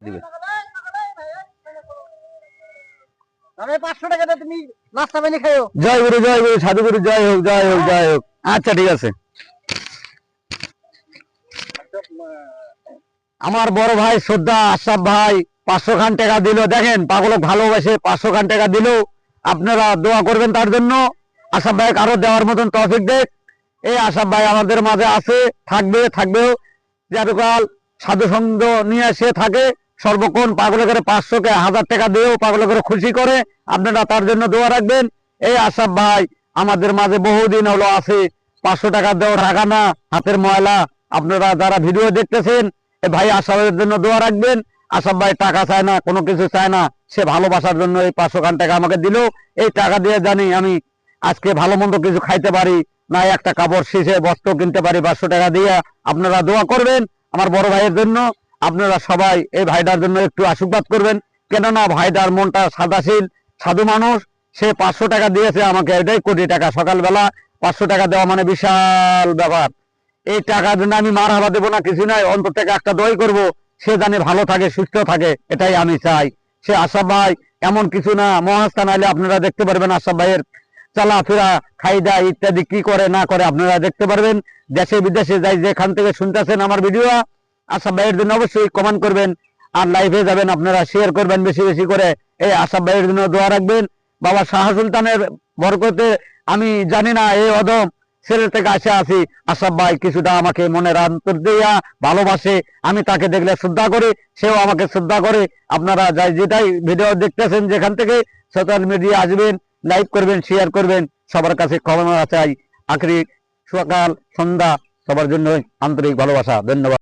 দিবে। 500 টাকাতে তুমি নাস্তা বানিয়ে খাইও। জয় গুরু সাধুগুরু, জয় হোক জয় হোক জয় হোক। আচ্ছা ঠিক আছে। আমার বড় ভাই শ্রদ্ধা আশরাফ ভাই 500 খান টাকা দিল। দেখেন পাগলক ভালোবাসে, 500 খান টাকা দিল। আপনারা দোয়া করবেন তার জন্য। আশরাফ ভাই আরো দেওয়ার মতন তৌফিক দেখ। এই আশরাফ ভাই আমাদের মাঝে আছে, থাকবেও যারকাল সাধু সঙ্গ নিয়ে সে থাকে সর্বক্ষণ। পাগলে করে 500 কে 1000 টাকা দিয়েও পাগলে করে খুশি করে। আপনারা তার জন্য দোয়া রাখবেন। এই আশরাফ ভাই আমাদের মাঝে বহুদিন হলো আছে। 500 টাকা দেওয়া টাকা না, হাতের ময়লা। আপনারা যারা ভিডিও দেখতেছেন এই ভাই আশরাফের জন্য দোয়া রাখবেন। আশরাফ ভাই টাকা চায় না, কোনো কিছু চায় না, সে ভালোবাসার জন্য এই 500 খান টাকা আমাকে দিল। এই টাকা দিয়ে জানি আমি আজকে ভালো মন্দ কিছু খাইতে পারি, না একটা কাপড় শীষে বস্ত্র কিনতে পারি 500 টাকা দিয়ে। আপনারা দোয়া করবেন আমার বড় ভাইয়ের জন্য। আপনারা সবাই এই ভাইটার জন্য একটু আশীর্বাদ করবেন, কেননা ভাইটার মনটা সাদাশীল, সাধু মানুষ। সে 500 টাকা দিয়েছে আমাকে, এটাই কোটি টাকা। সকালবেলা 500 টাকা দেওয়া মানে বিশাল ব্যাপার। এই টাকার জন্য আমি মার হাবা দেবো না, কিছু নাই, অন্তর থেকে একটা দোয়াই করব সে জানে ভালো থাকে, সুস্থ থাকে, এটাই আমি চাই। সে আশরাফ ভাই এমন কিছু না, মহাস্থান আইলে আপনারা দেখতে পারবেন আশরাফ ভাইয়ের চলাফেরা, খাইদা ইত্যাদি কি করে না করে আপনারা দেখতে পারবেন। দেশে বিদেশে যাই, যেখান থেকে শুনতেছেন আমার ভিডিও, আশরাফ ভাইয়ের জন্য অবশ্যই কমেন্ট করবেন আর লাইভে যাবেন, আপনারা শেয়ার করবেন বেশি বেশি করে। এই আশরাফ ভাইয়ের জন্য দোয়া রাখবেন। বাবা শাহ সুলতানের বরকতে আমি জানি না এই অদম ছেলে থেকে আসে আছি, আশরাফ ভাই কিছুটা আমাকে মনের অন্তর দিয়া ভালোবাসে। আমি তাকে দেখলে শ্রদ্ধা করি, সেও আমাকে শ্রদ্ধা করে। আপনারা যাই যেটাই ভিডিও দেখতেছেন যেখান থেকে, সোশ্যাল মিডিয়া আসবেন, লাইক করবেন, শেয়ার করবেন। সবার কাছে ক্ষমা চাই। আখরি সকাল সন্ধ্যা সবার জন্য আন্তরিক ভালোবাসা। ধন্যবাদ।